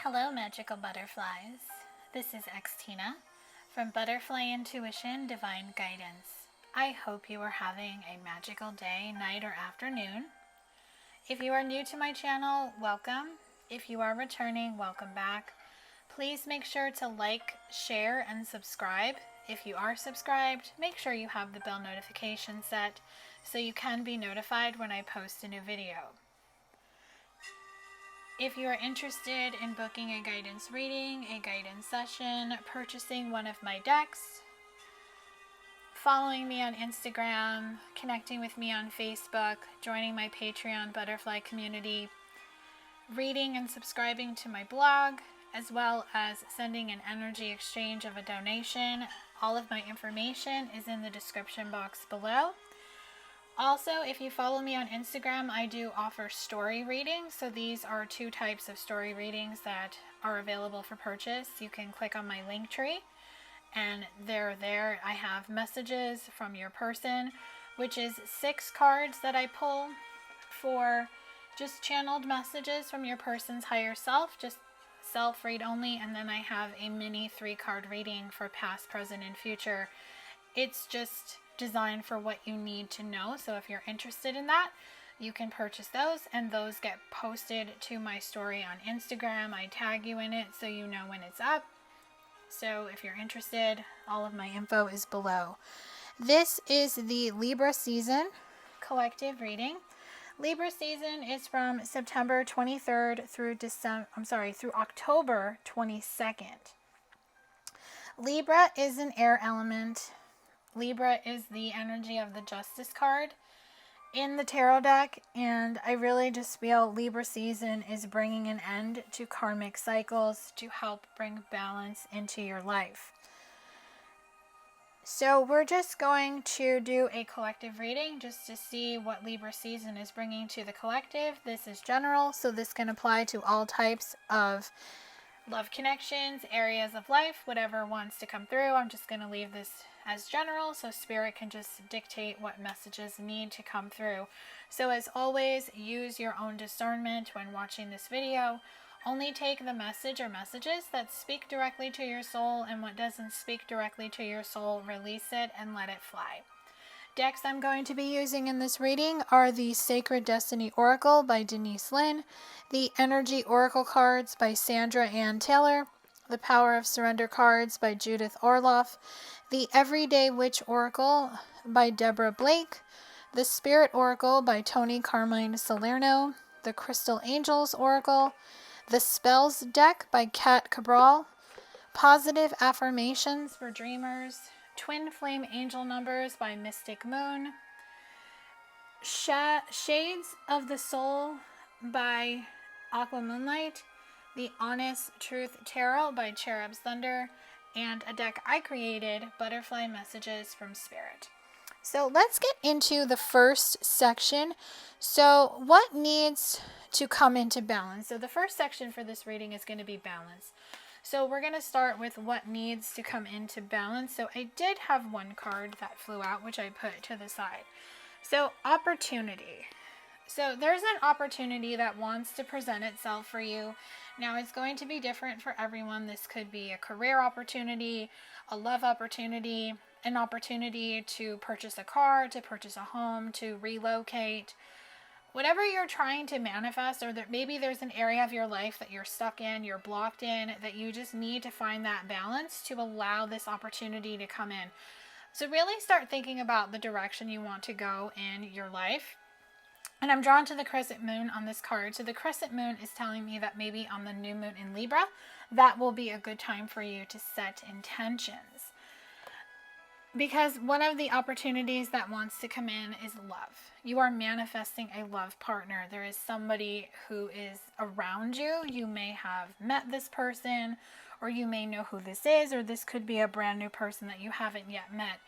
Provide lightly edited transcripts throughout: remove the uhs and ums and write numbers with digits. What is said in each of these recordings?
Hello, magical butterflies. This is Xtina from Butterfly Intuition Divine Guidance. I hope you are having a magical day, night, or afternoon. If you are new to my channel, welcome. If you are returning, welcome back. Please make sure to like, share, and subscribe. If you are subscribed, make sure you have the bell notification set so you can be notified when I post a new video. If you are interested in booking a guidance reading, a guidance session, purchasing one of my decks, following me on Instagram, connecting with me on Facebook, joining my Patreon butterfly community, reading and subscribing to my blog, as well as sending an energy exchange of a donation, all of my information is in the description box below. Also, if you follow me on Instagram, I do offer story readings. So these are two types of story readings that are available for purchase. You can click on my link tree and they're there. I have messages from your person, which is 6 cards that I pull for just channeled messages from your person's higher self, just self read only. And then I have a mini 3-card reading for past, present, and future. It's just designed for what you need to know. So if you're interested in that, you can purchase those, and those get posted to my story on Instagram. I tag you in it so you know when it's up. So if you're interested, all of my info is below. This is the Libra season collective reading. Libra season is from September 23rd through October 22nd. Libra is an air element. Libra is the energy of the Justice card in the tarot deck, and I really just feel Libra season is bringing an end to karmic cycles to help bring balance into your life. So we're just going to do a collective reading just to see what Libra season is bringing to the collective. This is general, so this can apply to all types of love connections, areas of life, whatever wants to come through. I'm just going to leave this as general so Spirit can just dictate what messages need to come through. So as always, use your own discernment when watching this video. Only take the message or messages that speak directly to your soul, and what doesn't speak directly to your soul, release it and let it fly. Decks I'm going to be using in this reading are the Sacred Destiny Oracle by Denise Linn, the Energy Oracle cards by Sandra Ann Taylor, the Power of Surrender cards by Judith Orloff, the Everyday Witch Oracle by Deborah Blake, the Spirit Oracle by Tony Carmine Salerno, the Crystal Angels Oracle, the Spells deck by Kat Cabral, Positive Affirmations for Dreamers, Twin Flame Angel Numbers by Mystic Moon, Shades of the Soul by Aqua Moonlight, the Honest Truth Tarot by Cherub's Thunder, and a deck I created, Butterfly Messages from Spirit. So let's get into the first section. So what needs to come into balance? So the first section for this reading is going to be balance. So we're going to start with what needs to come into balance. So I did have one card that flew out, which I put to the side. So opportunity. So there's an opportunity that wants to present itself for you. Now it's going to be different for everyone. This could be a career opportunity, a love opportunity, an opportunity to purchase a car, to purchase a home, to relocate. Whatever you're trying to manifest, or that maybe there's an area of your life that you're stuck in, you're blocked in, that you just need to find that balance to allow this opportunity to come in. So really start thinking about the direction you want to go in your life. And I'm drawn to the crescent moon on this card. So the crescent moon is telling me that maybe on the new moon in Libra, that will be a good time for you to set intentions. Because one of the opportunities that wants to come in is love. You are manifesting a love partner. There is somebody who is around you. You may have met this person, or you may know who this is, or this could be a brand new person that you haven't yet met.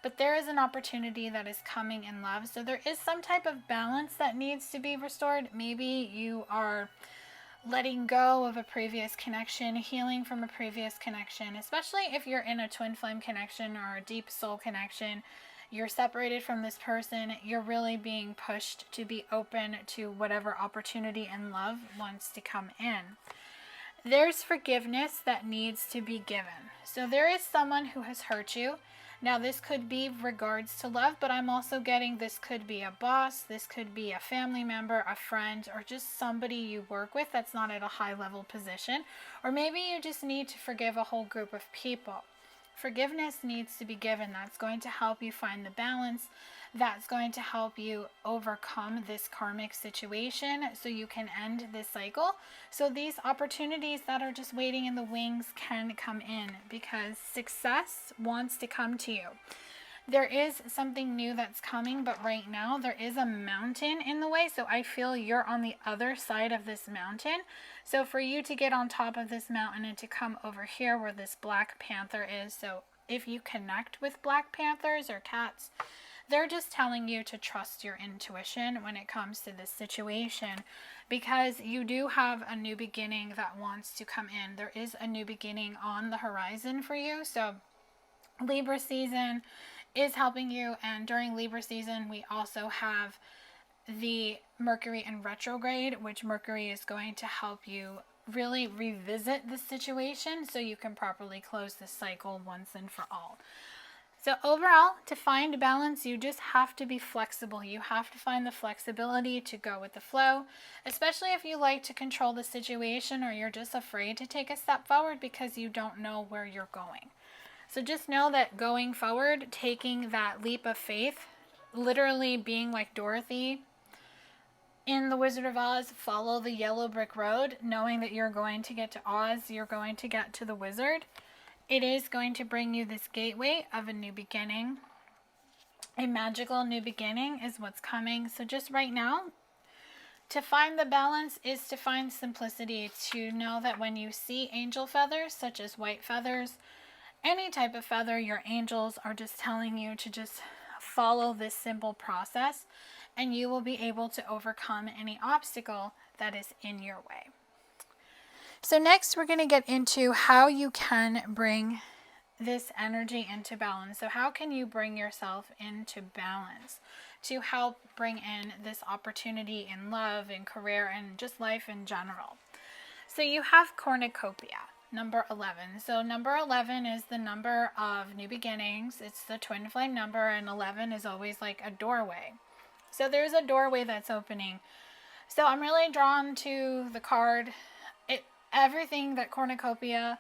But there is an opportunity that is coming in love. So there is some type of balance that needs to be restored. Maybe you are letting go of a previous connection, healing from a previous connection, especially if you're in a twin flame connection or a deep soul connection. You're separated from this person. You're really being pushed to be open to whatever opportunity and love wants to come in. There's forgiveness that needs to be given. So there is someone who has hurt you. Now this could be regards to love, but I'm also getting this could be a boss, this could be a family member, a friend, or just somebody you work with that's not at a high level position. Or maybe you just need to forgive a whole group of people. Forgiveness needs to be given. That's going to help you find the balance. That's going to help you overcome this karmic situation so you can end this cycle. So these opportunities that are just waiting in the wings can come in because success wants to come to you. There is something new that's coming, but right now there is a mountain in the way. So I feel you're on the other side of this mountain. So for you to get on top of this mountain and to come over here where this Black Panther is. So if you connect with Black Panthers or cats, they're just telling you to trust your intuition when it comes to this situation, because you do have a new beginning that wants to come in. There is a new beginning on the horizon for you. So Libra season is helping you, and during Libra season we also have the Mercury in retrograde, which Mercury is going to help you really revisit the situation so you can properly close this cycle once and for all. So overall, to find balance, you just have to be flexible. You have to find the flexibility to go with the flow, especially if you like to control the situation or you're just afraid to take a step forward because you don't know where you're going. So just know that going forward, taking that leap of faith, literally being like Dorothy in The Wizard of Oz, follow the yellow brick road, knowing that you're going to get to Oz, you're going to get to the wizard. It is going to bring you this gateway of a new beginning. A magical new beginning is what's coming. So just right now, to find the balance is to find simplicity, to know that when you see angel feathers, such as white feathers, any type of feather, your angels are just telling you to just follow this simple process and you will be able to overcome any obstacle that is in your way. So next we're going to get into how you can bring this energy into balance. So how can you bring yourself into balance to help bring in this opportunity in love and career and just life in general? So you have cornucopia, number 11. So number 11 is the number of new beginnings. It's the twin flame number, and 11 is always like a doorway. So there's a doorway that's opening. So I'm really drawn to the card. Everything that cornucopia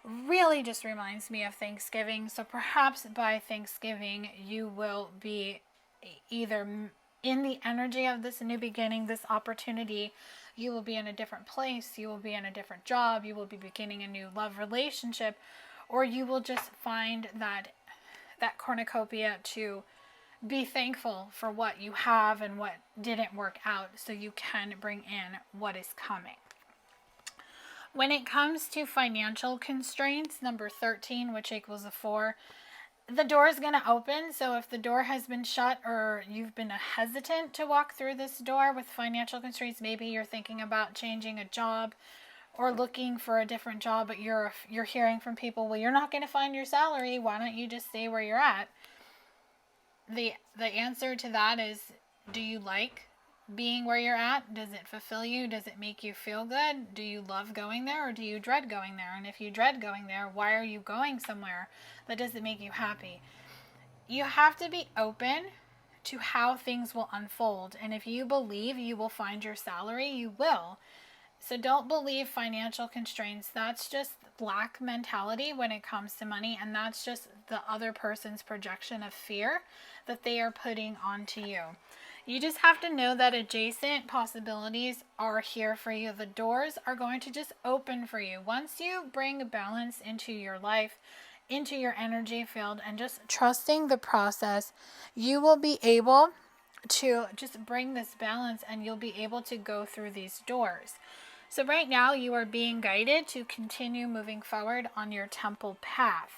really just reminds me of Thanksgiving. So perhaps by Thanksgiving, you will be either in the energy of this new beginning, this opportunity. You will be in a different place. You will be in a different job. You will be beginning a new love relationship, or you will just find that cornucopia to be thankful for what you have and what didn't work out so you can bring in what is coming. When it comes to financial constraints, number 13, which equals a 4, the door is going to open. So if the door has been shut or you've been hesitant to walk through this door with financial constraints, maybe you're thinking about changing a job or looking for a different job, but you're hearing from people, well, you're not going to find your salary. Why don't you just stay where you're at? The answer to that is, do you like being where you're at? Does it fulfill you? Does it make you feel good? Do you love going there, or do you dread going there? And if you dread going there, why are you going somewhere that doesn't make you happy? You have to be open to how things will unfold. And if you believe you will find your salary, you will. So don't believe financial constraints. That's just lack mentality when it comes to money. And that's just the other person's projection of fear that they are putting onto you. You just have to know that adjacent possibilities are here for you. The doors are going to just open for you. Once you bring balance into your life, into your energy field, and just trusting the process, you will be able to just bring this balance and you'll be able to go through these doors. So right now you are being guided to continue moving forward on your temple path.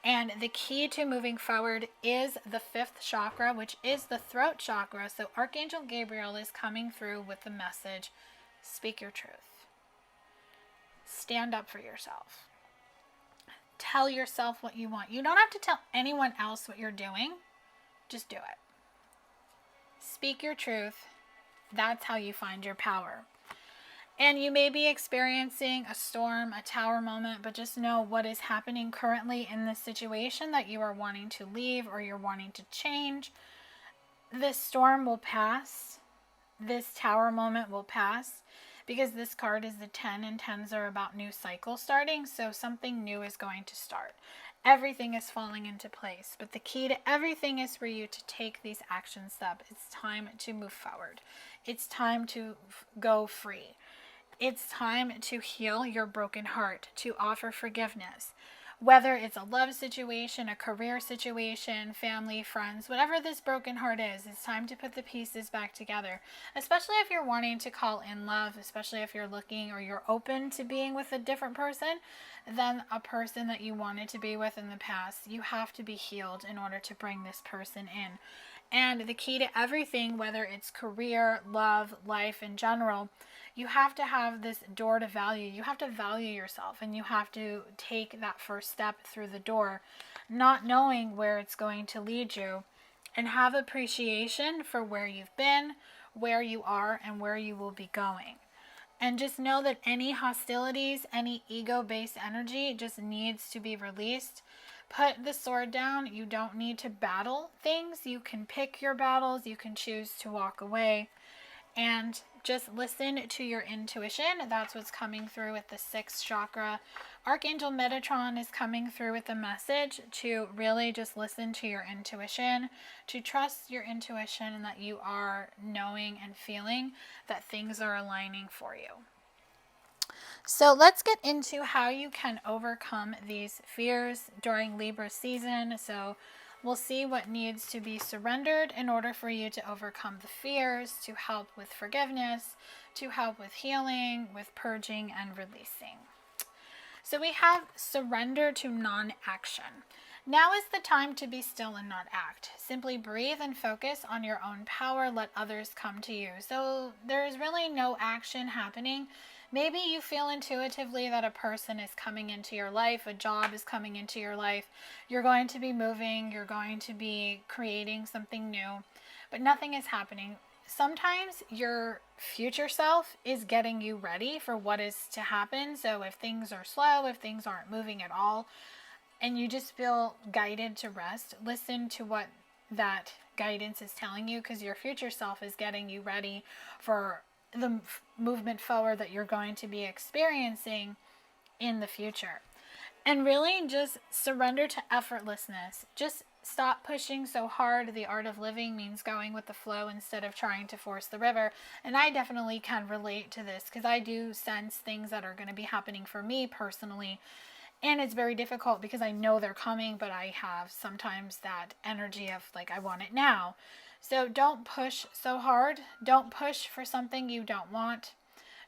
And the key to moving forward is the 5th chakra, which is the throat chakra. So Archangel Gabriel is coming through with the message, speak your truth. Stand up for yourself. Tell yourself what you want. You don't have to tell anyone else what you're doing. Just do it. Speak your truth. That's how you find your power. And you may be experiencing a storm, a tower moment, but just know what is happening currently in this situation that you are wanting to leave or you're wanting to change. This storm will pass. This tower moment will pass, because this card is the 10, and 10s are about new cycle starting. So something new is going to start. Everything is falling into place. But the key to everything is for you to take these action steps. It's time to move forward. It's time to go free. It's time to heal your broken heart, to offer forgiveness. Whether it's a love situation, a career situation, family, friends, whatever this broken heart is, it's time to put the pieces back together. Especially if you're wanting to call in love, especially if you're looking or you're open to being with a different person than a person that you wanted to be with in the past. You have to be healed in order to bring this person in. And the key to everything, whether it's career, love, life in general, you have to have this door to value. You have to value yourself, and you have to take that first step through the door, not knowing where it's going to lead you, and have appreciation for where you've been, where you are, and where you will be going. And just know that any hostilities, any ego-based energy just needs to be released. Put the sword down. You don't need to battle things. You can pick your battles. You can choose to walk away. And just listen to your intuition. That's what's coming through with the 6th chakra. Archangel Metatron is coming through with a message to really just listen to your intuition, to trust your intuition, and that you are knowing and feeling that things are aligning for you. So let's get into how you can overcome these fears during Libra season. So we'll see what needs to be surrendered in order for you to overcome the fears, to help with forgiveness, to help with healing, with purging and releasing. So we have surrender to non-action. Now is the time to be still and not act. Simply breathe and focus on your own power. Let others come to you. So there's really no action happening. Maybe you feel intuitively that a person is coming into your life, a job is coming into your life. You're going to be moving, you're going to be creating something new, but nothing is happening. Sometimes your future self is getting you ready for what is to happen. So if things are slow, if things aren't moving at all, and you just feel guided to rest, listen to what that guidance is telling you, because your future self is getting you ready for the movement forward that you're going to be experiencing in the future. And really just surrender to effortlessness. Just stop pushing so hard. The art of living means going with the flow instead of trying to force the river. And I definitely can relate to this, because I do sense things that are going to be happening for me personally. And it's very difficult because I know they're coming, but I have sometimes that energy of like, I want it now. So don't push so hard. Don't push for something you don't want.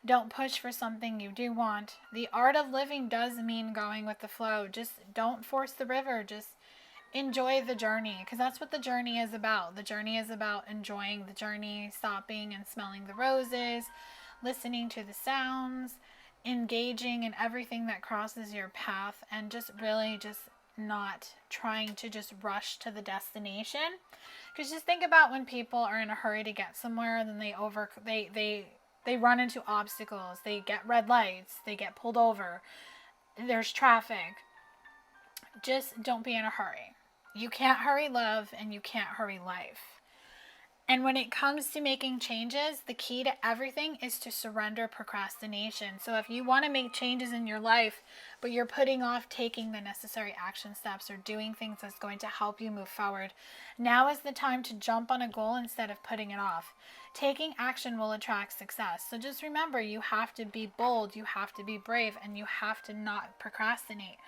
Don't push for something you do want. The art of living does mean going with the flow. Just don't force the river. Just enjoy the journey, because that's what the journey is about. The journey is about enjoying the journey, stopping and smelling the roses, listening to the sounds, engaging in everything that crosses your path, and just really just not trying to just rush to the destination. Because just think about when people are in a hurry to get somewhere, then they run into obstacles, they get red lights, they get pulled over, there's traffic. Just don't be in a hurry. You can't hurry love, and you can't hurry life. And when it comes to making changes, the key to everything is to surrender procrastination. So if you want to make changes in your life, but you're putting off taking the necessary action steps or doing things that's going to help you move forward, now is the time to jump on a goal instead of putting it off. Taking action will attract success. So just remember, you have to be bold, you have to be brave, and you have to not procrastinate.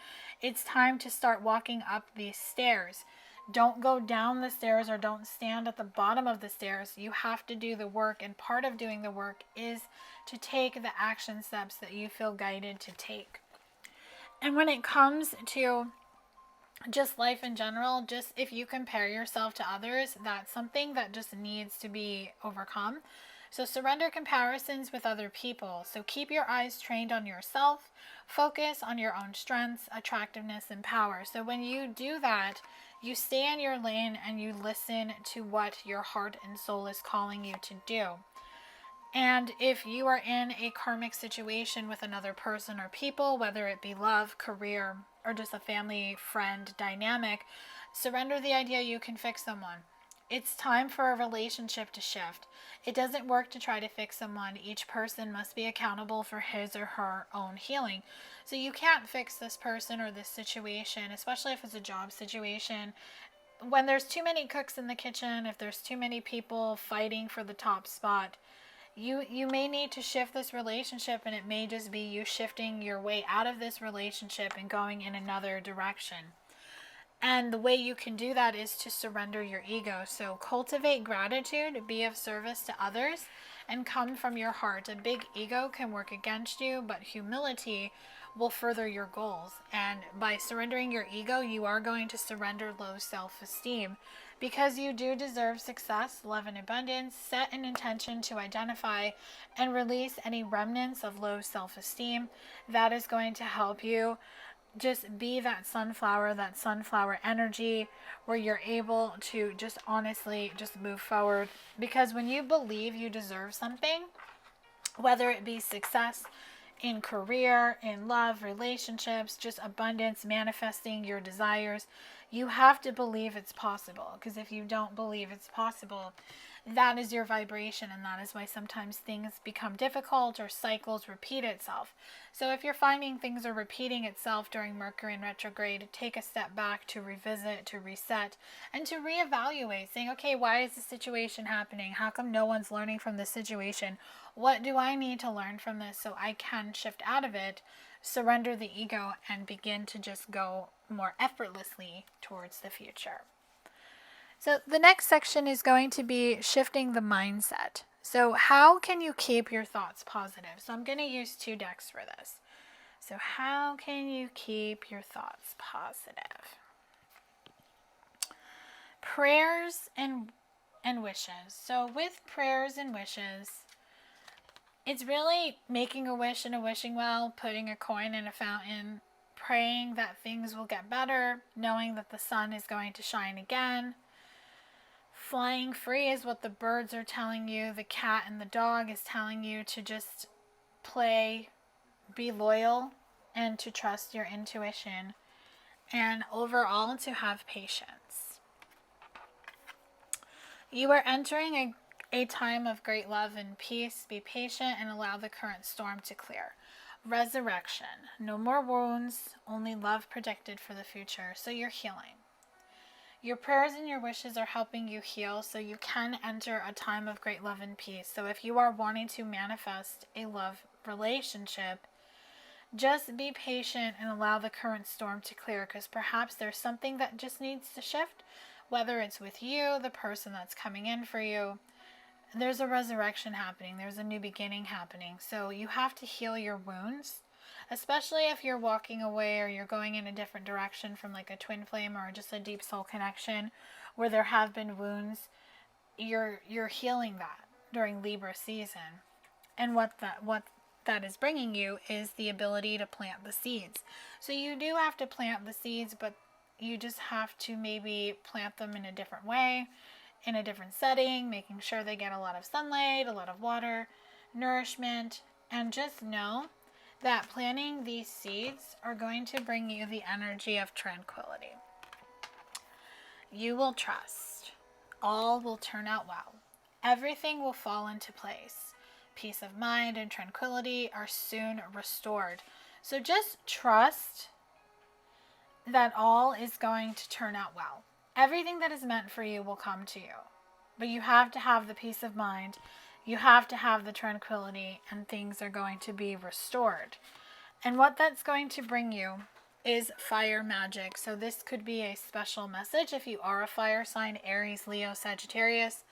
It's time to start walking up these stairs. Don't go down the stairs, or don't stand at the bottom of the stairs. You have to do the work, and part of doing the work is to take the action steps that you feel guided to take. And when it comes to just life in general, just if you compare yourself to others, that's something that just needs to be overcome. So surrender comparisons with other people. So keep your eyes trained on yourself. Focus on your own strengths, attractiveness, and power. So when you do that, you stay in your lane and you listen to what your heart and soul is calling you to do. And if you are in a karmic situation with another person or people, whether it be love, career, or just a family friend dynamic, surrender the idea you can fix someone. It's time for a relationship to shift. It doesn't work to try to fix someone. Each person must be accountable for his or her own healing. So you can't fix this person or this situation, especially if it's a job situation. When there's too many cooks in the kitchen, if there's too many people fighting for the top spot, you may need to shift this relationship, and it may just be you shifting your way out of this relationship and going in another direction. And the way you can do that is to surrender your ego. So cultivate gratitude, be of service to others, and come from your heart. A big ego can work against you, but humility will further your goals. And by surrendering your ego, you are going to surrender low self-esteem, because you do deserve success, love, and abundance. Set an intention to identify and release any remnants of low self-esteem. That is going to help you just be that sunflower energy, where you're able to just honestly just move forward. Because when you believe you deserve something, whether it be success in career, in love, relationships, just abundance, manifesting your desires, you have to believe it's possible. Because if you don't believe it's possible, that is your vibration, and that is why sometimes things become difficult or cycles repeat itself. So if you're finding things are repeating itself during Mercury in retrograde, take a step back to revisit, to reset, and to reevaluate, saying, okay, why is this situation happening? How come no one's learning from this situation? What do I need to learn from this so I can shift out of it, surrender the ego, and begin to just go more effortlessly towards the future? So the next section is going to be shifting the mindset. So how can you keep your thoughts positive? So I'm going to use 2 decks for this. So how can you keep your thoughts positive? Prayers and wishes. So with prayers and wishes, it's really making a wish in a wishing well, putting a coin in a fountain, praying that things will get better, knowing that the sun is going to shine again. Flying free is what the birds are telling you. The cat and the dog is telling you to just play, be loyal, and to trust your intuition. And overall, to have patience. You are entering a time of great love and peace. Be patient and allow the current storm to clear. Resurrection. No more wounds, only love predicted for the future. So you're healing. Your prayers and your wishes are helping you heal, so you can enter a time of great love and peace. So if you are wanting to manifest a love relationship, just be patient and allow the current storm to clear, because perhaps there's something that just needs to shift, whether it's with you, the person that's coming in for you. There's a resurrection happening. There's a new beginning happening. So you have to heal your wounds, especially if you're walking away or you're going in a different direction from like a twin flame or just a deep soul connection where there have been wounds. You're healing that during Libra season. And what that is bringing you is the ability to plant the seeds. So you do have to plant the seeds, but you just have to maybe plant them in a different way, in a different setting, making sure they get a lot of sunlight, a lot of water, nourishment, and just know that planting these seeds are going to bring you the energy of tranquility. You will trust. All will turn out well. Everything will fall into place. Peace of mind and tranquility are soon restored. So just trust that all is going to turn out well. Everything that is meant for you will come to you. But you have to have the peace of mind. You have to have the tranquility, and things are going to be restored. And what that's going to bring you is fire magic. So this could be a special message if you are a fire sign, Aries, Leo, Sagittarius,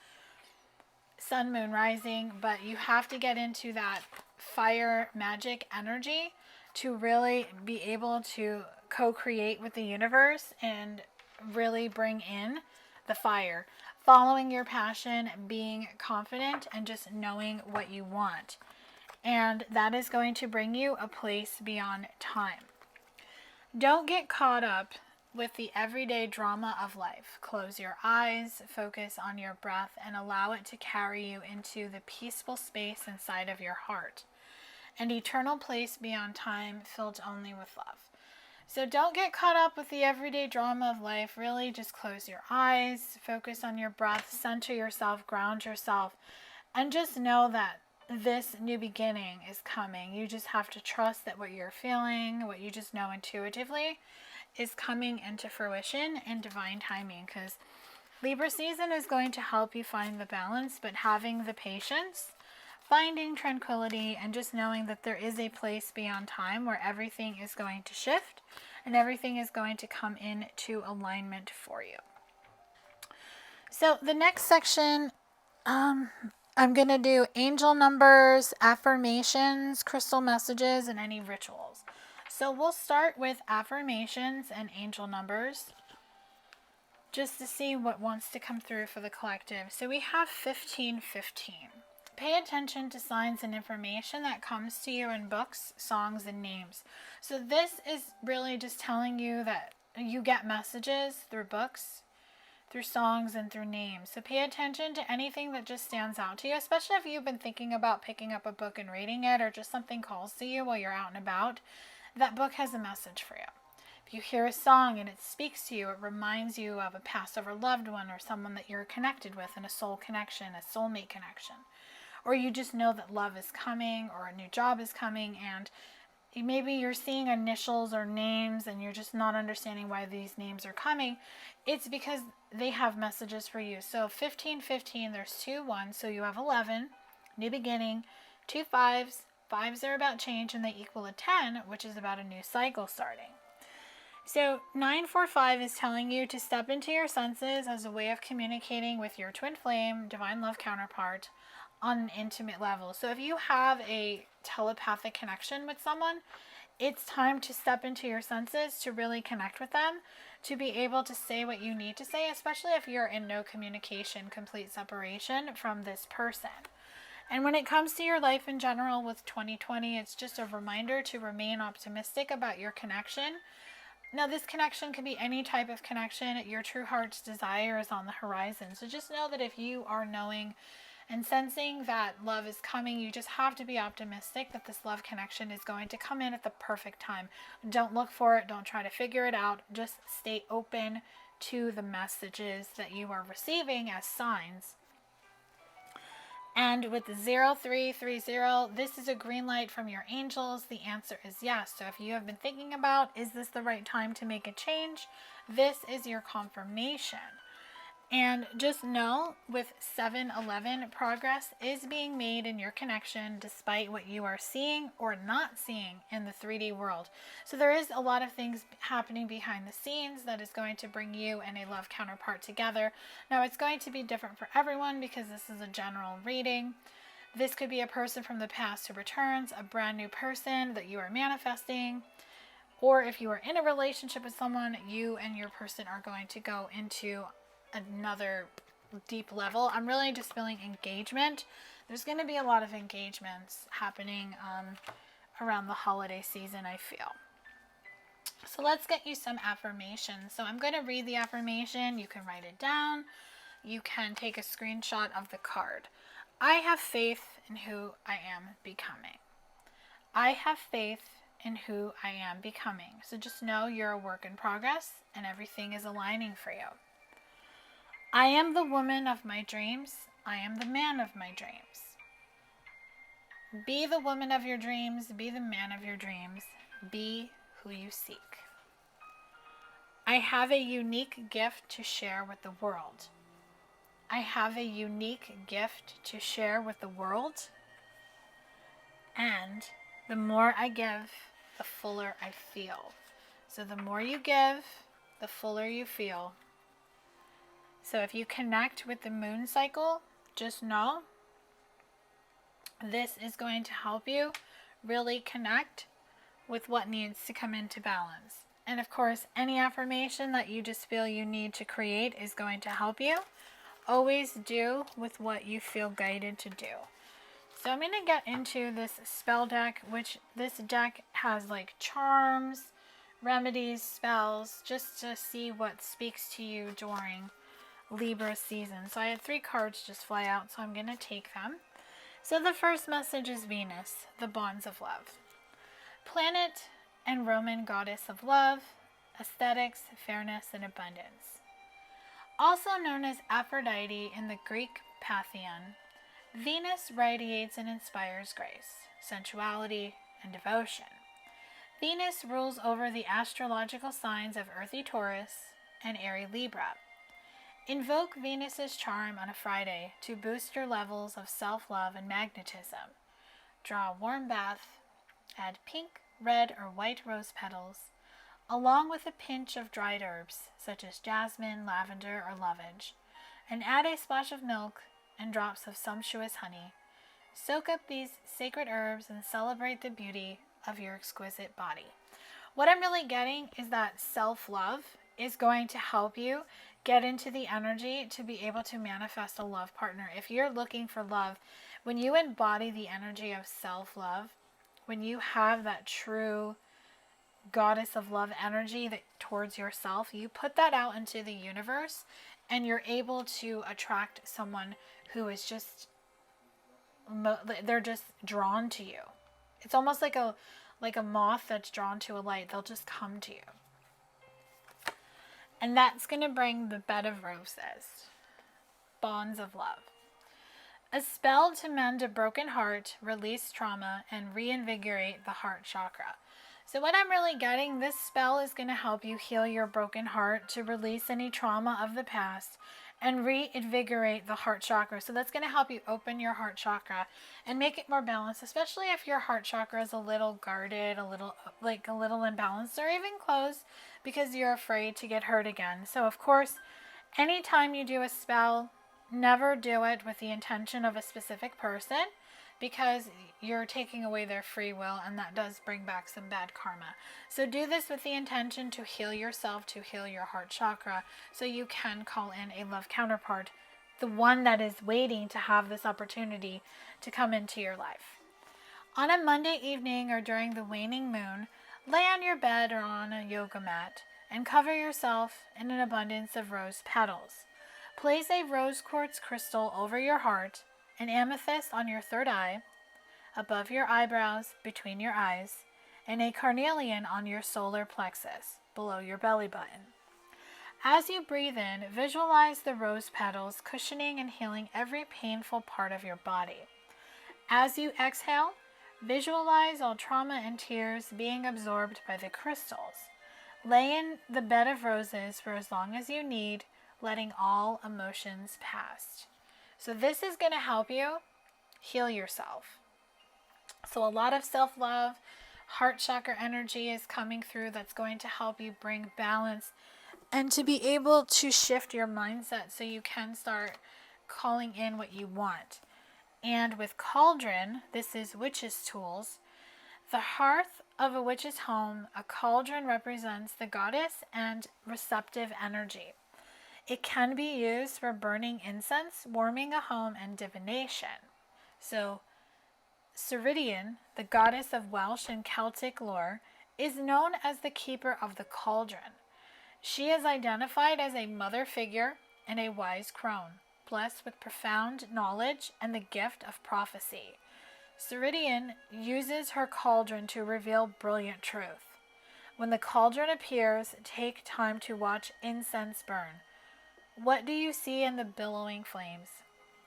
Sun, Moon, Rising. But you have to get into that fire magic energy to really be able to co-create with the universe and really bring in the fire. Following your passion, being confident, and just knowing what you want. And that is going to bring you a place beyond time. Don't get caught up with the everyday drama of life. Close your eyes, focus on your breath, and allow it to carry you into the peaceful space inside of your heart, an eternal place beyond time, filled only with love. So don't get caught up with the everyday drama of life. Really just close your eyes, focus on your breath, center yourself, ground yourself, and just know that this new beginning is coming. You just have to trust that what you're feeling, what you just know intuitively, is coming into fruition in divine timing, because Libra season is going to help you find the balance, but having the patience, finding tranquility, and just knowing that there is a place beyond time where everything is going to shift and everything is going to come into alignment for you. So the next section, I'm going to do angel numbers, affirmations, crystal messages, and any rituals. So we'll start with affirmations and angel numbers, just to see what wants to come through for the collective. So we have 1515. Pay attention to signs and information that comes to you in books, songs, and names. So this is really just telling you that you get messages through books, through songs, and through names. So pay attention to anything that just stands out to you, especially if you've been thinking about picking up a book and reading it, or just something calls to you while you're out and about. That book has a message for you. If you hear a song and it speaks to you, it reminds you of a Passover loved one or someone that you're connected with in a soul connection, a soulmate connection. Or you just know that love is coming, or a new job is coming, and maybe you're seeing initials or names and you're just not understanding why these names are coming. It's because they have messages for you. So 1515, there's 2 1s, so you have 11, new beginning, 2 5s, 5s are about change, and they equal a 10, which is about a new cycle starting. So 945 is telling you to step into your senses as a way of communicating with your twin flame, divine love counterpart on an intimate level. So if you have a telepathic connection with someone, it's time to step into your senses to really connect with them, to be able to say what you need to say, especially if you're in no communication, complete separation from this person. And when it comes to your life in general with 2020, it's just a reminder to remain optimistic about your connection. Now, this connection can be any type of connection. Your true heart's desire is on the horizon. So just know that if you are knowing and sensing that love is coming, you just have to be optimistic that this love connection is going to come in at the perfect time. Don't look for it. Don't try to figure it out. Just stay open to the messages that you are receiving as signs. And with 0330, this is a green light from your angels. The answer is yes. So if you have been thinking about, is this the right time to make a change? This is your confirmation. And just know with 711, progress is being made in your connection despite what you are seeing or not seeing in the 3D world. So there is a lot of things happening behind the scenes that is going to bring you and a love counterpart together. Now, it's going to be different for everyone because this is a general reading. This could be a person from the past who returns, a brand new person that you are manifesting, or if you are in a relationship with someone, you and your person are going to go into another deep level. I'm really just feeling engagement. There's going to be a lot of engagements happening around the holiday season, I feel. So let's get you some affirmations. So I'm going to read the affirmation. You can write it down. You can take a screenshot of the card. I have faith in who I am becoming. I have faith in who I am becoming. So just know you're a work in progress and everything is aligning for you. I am the woman of my dreams. I am the man of my dreams. Be the woman of your dreams. Be the man of your dreams. Be who you seek. I have a unique gift to share with the world. I have a unique gift to share with the world. And the more I give, the fuller I feel. So the more you give, the fuller you feel. So if you connect with the moon cycle, just know this is going to help you really connect with what needs to come into balance. And of course, any affirmation that you just feel you need to create is going to help you. Always do with what you feel guided to do. So I'm going to get into this spell deck, which this deck has like charms, remedies, spells, just to see what speaks to you during Libra season. So I had 3 cards just fly out, so I'm going to take them. So the first message is Venus, the bonds of love. Planet and Roman goddess of love, aesthetics, fairness, and abundance. Also known as Aphrodite in the Greek pantheon, Venus radiates and inspires grace, sensuality, and devotion. Venus rules over the astrological signs of earthy Taurus and airy Libra. Invoke Venus's charm on a Friday to boost your levels of self-love and magnetism. Draw a warm bath, add pink, red, or white rose petals, along with a pinch of dried herbs such as jasmine, lavender, or lovage, and add a splash of milk and drops of sumptuous honey. Soak up these sacred herbs and celebrate the beauty of your exquisite body. What I'm really getting is that self-love is going to help you get into the energy to be able to manifest a love partner. If you're looking for love, when you embody the energy of self-love, when you have that true goddess of love energy that towards yourself, you put that out into the universe and you're able to attract someone who is just, they're just drawn to you. It's almost like a moth that's drawn to a light. They'll just come to you. And that's going to bring the bed of roses, bonds of love. A spell to mend a broken heart, release trauma, and reinvigorate the heart chakra. So what I'm really getting, this spell is going to help you heal your broken heart, to release any trauma of the past, and reinvigorate the heart chakra. So that's going to help you open your heart chakra and make it more balanced, especially if your heart chakra is a little guarded, a little imbalanced, or even closed because you're afraid to get hurt again. So of course, anytime you do a spell, never do it with the intention of a specific person, because you're taking away their free will, and that does bring back some bad karma. So do this with the intention to heal yourself, to heal your heart chakra, so you can call in a love counterpart, the one that is waiting to have this opportunity to come into your life. On a Monday evening or during the waning moon, lay on your bed or on a yoga mat and cover yourself in an abundance of rose petals. Place a rose quartz crystal over your heart, an amethyst on your third eye, above your eyebrows, between your eyes, and a carnelian on your solar plexus, below your belly button. As you breathe in, visualize the rose petals cushioning and healing every painful part of your body. As you exhale, visualize all trauma and tears being absorbed by the crystals. Lay in the bed of roses for as long as you need, letting all emotions pass. So this is going to help you heal yourself. So a lot of self-love, heart chakra energy is coming through that's going to help you bring balance and to be able to shift your mindset so you can start calling in what you want. And with cauldron, this is witch's tools. The hearth of a witch's home, a cauldron represents the goddess and receptive energy. It can be used for burning incense, warming a home, and divination. So, Ceridian, the goddess of Welsh and Celtic lore, is known as the keeper of the cauldron. She is identified as a mother figure and a wise crone, blessed with profound knowledge and the gift of prophecy. Ceridian uses her cauldron to reveal brilliant truth. When the cauldron appears, take time to watch incense burn. What do you see in the billowing flames?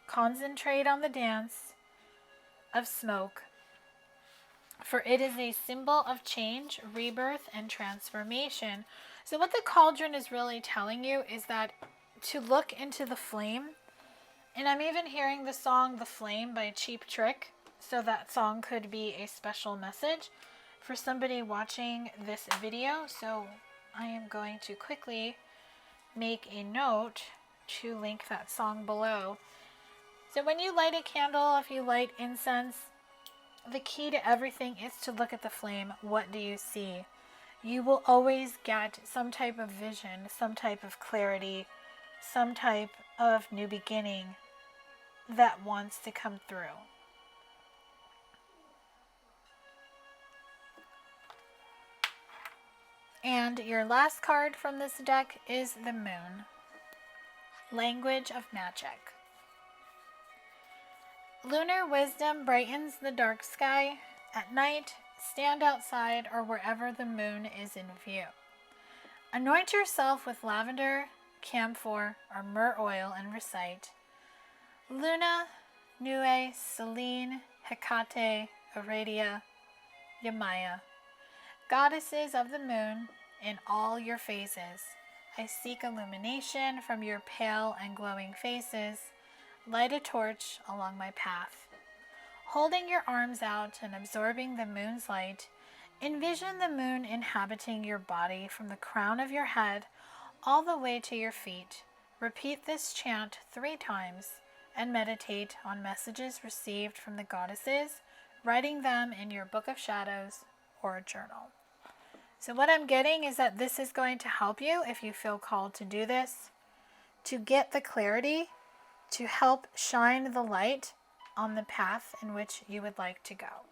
Concentrate on the dance of smoke, for it is a symbol of change, rebirth, and transformation. So what the cauldron is really telling you is that to look into the flame, and I'm even hearing the song The Flame by Cheap Trick, so that song could be a special message for somebody watching this video. So I am going to quickly make a note to link that song below. So when you light a candle, if you light incense, the key to everything is to look at the flame. What do you see? You will always get some type of vision, some type of clarity, some type of new beginning that wants to come through. And your last card from this deck is the Moon, Language of Magic. Lunar wisdom brightens the dark sky. At night, stand outside or wherever the moon is in view. Anoint yourself with lavender, camphor, or myrrh oil and recite Luna, Nue, Selene, Hecate, Aradia, Yamaya, goddesses of the moon in all your phases. I seek illumination from your pale and glowing faces. Light a torch along my path. Holding your arms out and absorbing the moon's light, envision the moon inhabiting your body from the crown of your head all the way to your feet. Repeat this chant 3 times and meditate on messages received from the goddesses, writing them in your book of shadows or a journal. So what I'm getting is that this is going to help you, if you feel called to do this, to get the clarity, to help shine the light on the path in which you would like to go.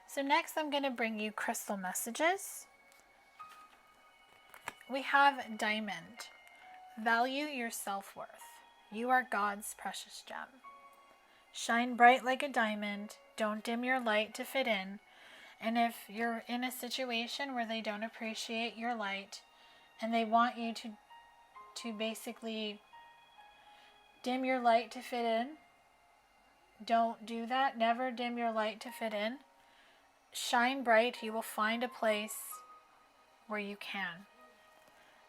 So next I'm going to bring you crystal messages. We have Diamond. Value your self-worth. You are God's precious gem. Shine bright like a diamond. Don't dim your light to fit in. And if you're in a situation where they don't appreciate your light and they want you to basically dim your light to fit in, don't do that. Never dim your light to fit in. Shine bright. You will find a place where you can.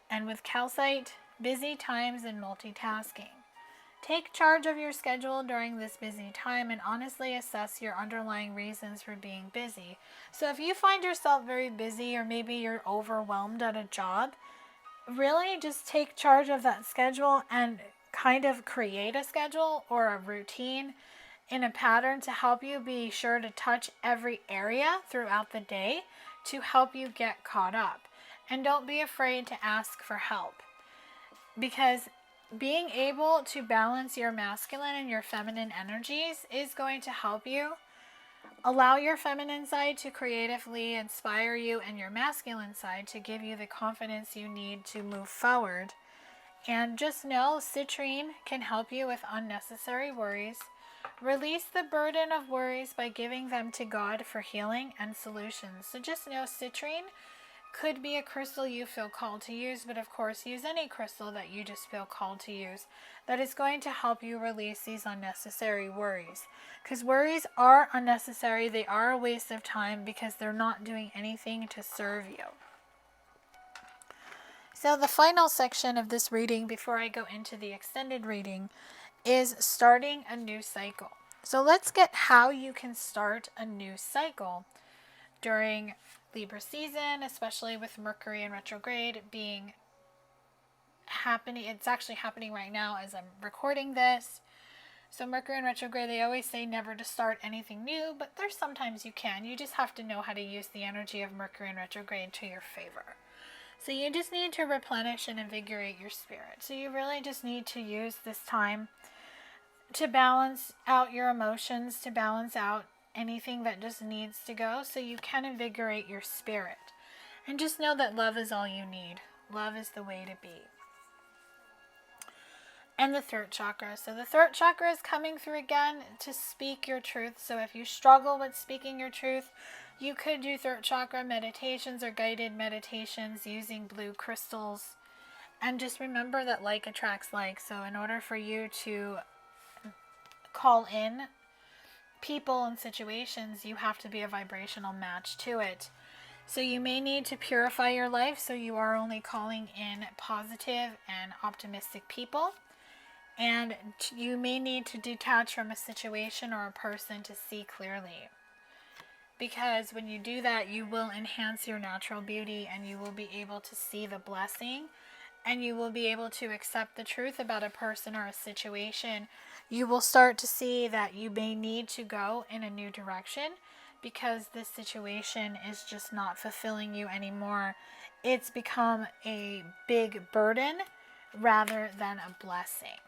And with calcite, busy times and multitasking. Take charge of your schedule during this busy time and honestly assess your underlying reasons for being busy. So if you find yourself very busy, or maybe you're overwhelmed at a job, really just take charge of that schedule and kind of create a schedule or a routine in a pattern to help you be sure to touch every area throughout the day to help you get caught up. And don't be afraid to ask for help, because being able to balance your masculine and your feminine energies is going to help you. Allow your feminine side to creatively inspire you and your masculine side to give you the confidence you need to move forward. And just know citrine can help you with unnecessary worries. Release the burden of worries by giving them to God for healing and solutions. So just know citrine could be a crystal you feel called to use, but of course use any crystal that you just feel called to use that is going to help you release these unnecessary worries. Because worries are unnecessary. They are a waste of time because they're not doing anything to serve you. So the final section of this reading, before I go into the extended reading, is starting a new cycle. So let's get how you can start a new cycle during Libra season, especially with Mercury in retrograde happening. It's actually happening right now as I'm recording this. So Mercury in retrograde, they always say never to start anything new, but there's sometimes you can. You just have to know how to use the energy of Mercury in retrograde to your favor. So you just need to replenish and invigorate your spirit. So you really just need to use this time to balance out your emotions, to balance out anything that just needs to go, so you can invigorate your spirit. And just know that love is all you need. Love is the way to be. And the throat chakra. So the throat chakra is coming through again to speak your truth. So if you struggle with speaking your truth, you could do throat chakra meditations or guided meditations using blue crystals. And just remember that like attracts like. So in order for you to call in people and situations, you have to be a vibrational match to it. So you may need to purify your life so you are only calling in positive and optimistic people. And you may need to detach from a situation or a person to see clearly. Because when you do that, you will enhance your natural beauty and you will be able to see the blessing, and you will be able to accept the truth about a person or a situation. You will start to see that you may need to go in a new direction because this situation is just not fulfilling you anymore. It's become a big burden rather than a blessing.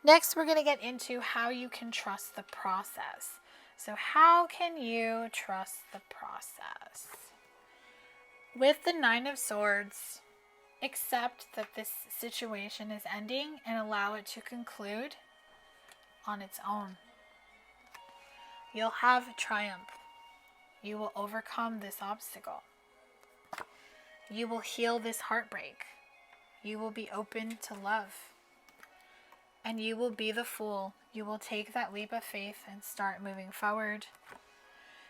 Next, we're going to get into how you can trust the process. So how can you trust the process? With the Nine of Swords, accept that this situation is ending and allow it to conclude on its own. You'll have triumph. You will overcome this obstacle. You will heal this heartbreak. You will be open to love. And you will be the fool. You will take that leap of faith and start moving forward.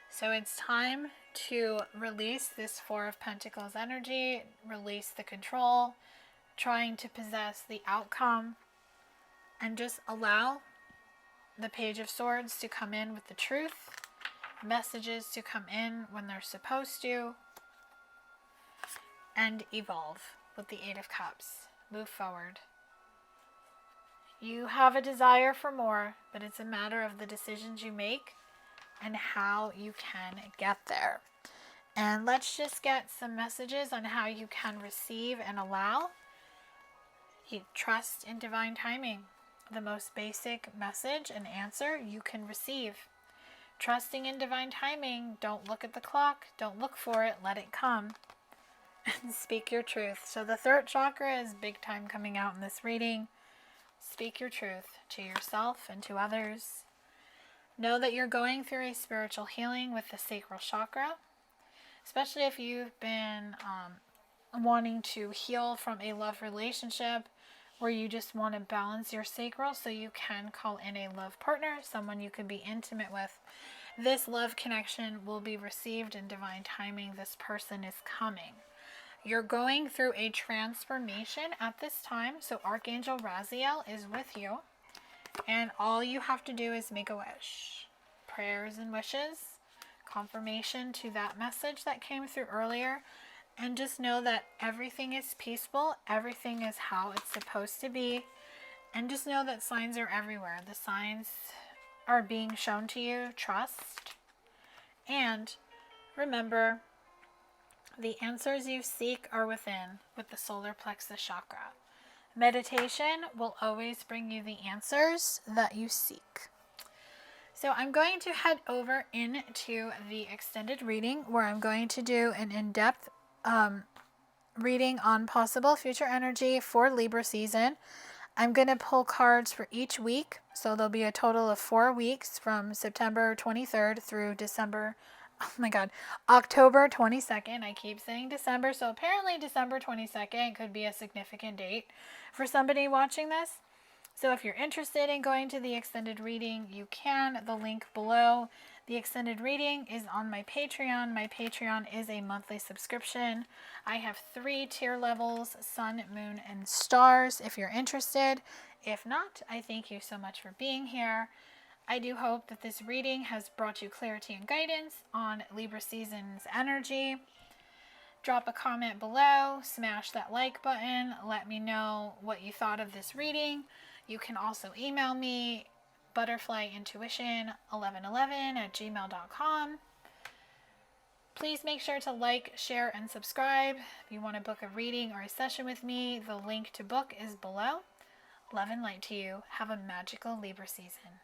So it's time to release this Four of Pentacles energy, release the control, trying to possess the outcome, and just allow the Page of Swords to come in with the truth, messages to come in when they're supposed to, and evolve with the Eight of Cups. Move forward. You have a desire for more, but it's a matter of the decisions you make and how you can get there. And let's just get some messages on how you can receive and allow. You trust in divine timing. The most basic message and answer you can receive. Trusting in divine timing, don't look at the clock, don't look for it, let it come. And speak your truth. So the third chakra is big time coming out in this reading. Speak your truth to yourself and to others. Know that you're going through a spiritual healing with the sacral chakra, especially if you've been wanting to heal from a love relationship where you just want to balance your sacral so you can call in a love partner, someone you could be intimate with. This love connection will be received in divine timing. This person is coming. You're going through a transformation at this time, so Archangel Raziel is with you. And all you have to do is make a wish. Prayers and wishes, confirmation to that message that came through earlier. And just know that everything is peaceful. Everything is how it's supposed to be. And just know that signs are everywhere. The signs are being shown to you. Trust. And remember, the answers you seek are within, with the solar plexus chakra. Meditation will always bring you the answers that you seek. So I'm going to head over into the extended reading where I'm going to do an in-depth reading on possible future energy for Libra season. I'm going to pull cards for each week. So there'll be a total of 4 weeks from September 23rd through October 22nd. I keep saying December, so apparently December 22nd could be a significant date for somebody watching this. So if you're interested in going to the extended reading, you can. The link below. The extended reading is on my Patreon. My Patreon is a monthly subscription. I have 3 tier levels, Sun, Moon, and Stars, if you're interested. If not, I thank you so much for being here. I do hope that this reading has brought you clarity and guidance on Libra season's energy. Drop a comment below, smash that like button, let me know what you thought of this reading. You can also email me, butterflyintuition1111@gmail.com. Please make sure to like, share, and subscribe. If you want to book a reading or a session with me, the link to book is below. Love and light to you. Have a magical Libra season.